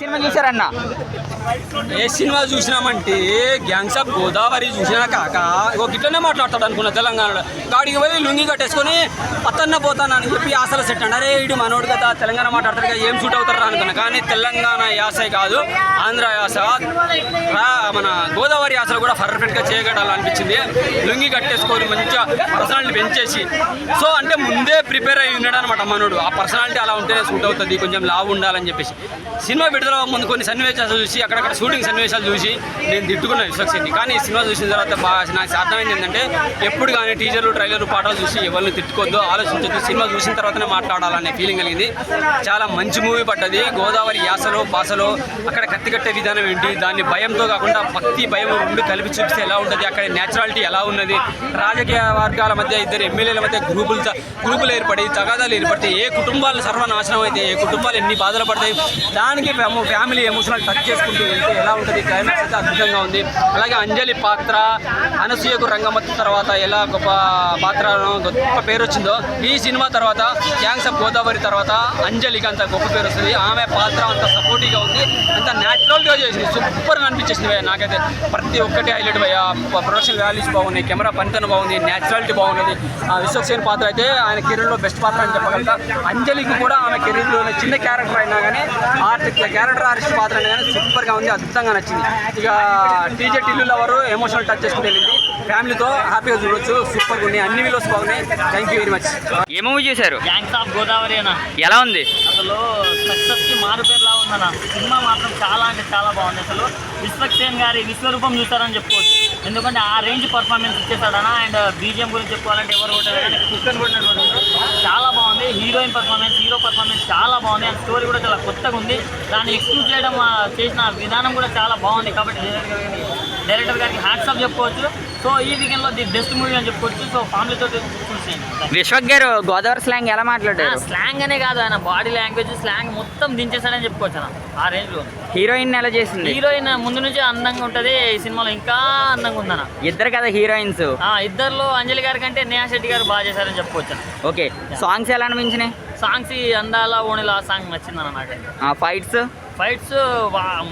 Cinema చూసారన్న? ఏ cinema చూసినామంటే గ్యాంగ్స్ ఆఫ్ గోదావరి చూసినా కాక ఒక ఇట్లనే మాట్లాడతాడు అనుకున్నా తెలంగాణలో. గాడికి పోయి లుంగి కట్టేసుకొని అతన్న పోతాను అని చెప్పి యాసలో సెట్ అండి. అరే ఇటు మనోడు కదా తెలంగాణ మాట్లాడతారు కదా, ఏం సూట్ అవుతారా అనుకున్నా. కానీ తెలంగాణ యాసే కాదు, ఆంధ్ర యాస మన గోదావరి యాసలు కూడా పర్ఫెక్ట్గా చేయగడాలనిపించింది. లుంగి కట్టేసుకొని మంచిగా పర్సనాలిటీ పెంచేసి, సో అంటే ముందే ప్రిపేర్ అయ్యి ఉన్నాడు అనమాట మనోడు. ఆ పర్సనాలిటీ అలా ఉంటేనే సూట్ అవుతుంది, కొంచెం లావు ఉండాలని చెప్పేసి. సినిమా విడుదల ముందు కొన్ని సన్నివేశాలు చూసి, అక్కడక్కడ షూటింగ్ సన్నివేశాలు చూసి నేను తిట్టుకున్నాను విశ్వక్సేన్ని. కానీ సినిమా చూసిన తర్వాత బాగా నాకు అర్థమైంది ఏంటంటే, ఎప్పుడు కానీ టీజర్లు ట్రైలర్లు పాటలు చూసి ఎవరిని తిట్టుకోవద్దు, ఆలోచించొద్దు. సినిమా చూసిన తర్వాతనే మాట్లాడాలనే ఫీలింగ్ కలిగింది. చాలా మంచి మూవీ పడ్డది. గోదావరి యాసలో భాషలో అక్కడ కత్తి కట్టే విధానం ఏంటి, దాన్ని భయంతో కాకుండా భక్తి భయం రెండు కలిపి చూపిస్తే ఎలా ఉంటుంది, అక్కడ న్యాచురాలిటీ ఎలా ఉన్నది, రాజకీయ వర్గాల మధ్య ఇద్దరు ఎమ్మెల్యేల మధ్య గ్రూపులు ఏర్పడి తగాదాలు ఏర్పడితే ఏ కుటుంబాలు సర్వనాశనం అయితే, ఏ కుటుంబాలు ఎన్ని బాధలు పడతాయి, దానికి ఫ్యామిలీ ఎమోషనల్ టచ్ చేసుకుంటూ వెళ్తే ఎలా ఉంటుంది. క్లైమాక్స్ అయితే అద్భుతంగా ఉంది. అలాగే అంజలి పాత్ర అనసూయకు రంగమత్తి తర్వాత ఎలా గొప్ప పాత్ర గొప్ప పేరు వచ్చిందో, ఈ సినిమా తర్వాత గ్యాంగ్స్ ఆఫ్ గోదావరి తర్వాత అంజలికి అంత గొప్ప పేరు వస్తుంది. ఆమె పాత్ర అంత సపోర్టివ్గా ఉంది, అంత న్యాచురల్గా చేసింది. సూపర్గా అనిపించేసింది నాకైతే. ప్రతి ఒక్కటి హైలైట్ ప్రొడక్షన్ వాల్యూస్ బాగున్నాయి, కెమెరా పనితనం బాగుంది, న్యాచురాలిటీ బాగున్నది. విశ్వక్సేన్ పాత్ర అయితే ఆయన కెరీర్లో బెస్ట్ పాత్ర అని చెప్పగలుగుతా. అంజలికి కూడా ఆమె కెరీర్లోనే చిన్న క్యారెక్టర్ అయినా కానీ క్యారెక్టర్ ఆర్టిస్ట్ పాత్ర అయినా కానీ సూపర్గా ఉంది, అద్భుతంగా నచ్చింది. ఇక DJ Tillu lover emotional touch చేసుకుని వెళ్ళింది, ఫ్యామిలీతో హ్యాపీగా చూడొచ్చు. సూపర్గా ఉన్నాయి, అన్ని వీడియోస్ బాగున్నాయి. Thank you very much. A movie చేశారు? గ్యాంగ్స్ ఆఫ్ గోదావరి అన్న. ఎలా ఉంది? అసలు సక్సెస్కి మారుపేరులా ఉందన్న. సినిమా మాత్రం చాలా అంటే చాలా బాగుంది. అసలు విశ్వక్సేన్ గారి విశ్వరూపం చూస్తారని చెప్పుకోవచ్చు. ఎందుకంటే ఆ రేంజ్ పర్ఫార్మెన్స్ ఇచ్చేసాడన్న. అండ్ బీజిఎం గురించి చెప్పుకోవాలంటే ఎవరు కొట్టారు కానీ కుక్కర్ కొట్టినటువంటి చాలా బాగుంది. హీరోయిన్ పర్ఫార్మెన్స్, హీరో పర్ఫార్మెన్స్ చాలా బాగుంది. అండ్ స్టోరీ కూడా చాలా కొత్తగా ఉంది. దాన్ని ఎక్స్క్యూజ్ చేయడం చేసిన విధానం కూడా చాలా బాగుంది. కాబట్టి డైరెక్టర్ గారికి హ్యాట్స్ ఆఫ్ చెప్పుకోవచ్చు. సో ఈ వీకెండ్లో ది బెస్ట్ మూవీ అని చెప్పుకోవచ్చు. సో ఫ్యామిలీతో చూసి విశ్వక్ గారు గోదావరి స్లాంగ్ ఎలా మాట్లాడారు? స్లాంగ్ అనే కాదు, ఆయన బాడీ లాంగ్వేజ్ స్లాంగ్ మొత్తం దించేసాడని చెప్పుకోవచ్చు అన్న. ఆ రేంజ్లో హీరోయిన్ ఎలా చేసింది? హీరోయిన్ ముందు నుంచి అందంగా ఉంటుంది, ఈ సినిమాలో ఇంకా అందంగా ఉందన్న. ఇద్దరు కదా హీరోయిన్స్. ఇద్దరులో అంజలి గారి కంటే నేహా శెట్టి గారు బాగా చేశారని చెప్పుకోవచ్చు. ఓకే, సాంగ్స్ ఎలా అనిపించినాయి? సాంగ్స్ అందాల ఓణిలా సాంగ్ నచ్చిందన్న నాకైతే. ఫైట్స్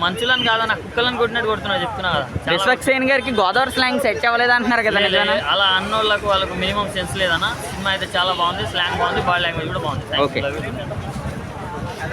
మంచులని కాదన్న, కుక్కలను కొట్టినట్టు కొడుతున్నా చెప్తున్నా కదా. విశ్వక్సేన్ గారికి గోదావరి స్లాంగ్ సెట్ అవ్వలేదు అంటున్నారు కదా, అలా అన్నోళ్ళకు వాళ్ళకు మినిమం సెన్స్ లేదన్న. సినిమా అయితే చాలా బాగుంది, స్లాంగ్ బాగుంది, బాడీ లాంగ్వేజ్ కూడా బాగుంది. ఓకే.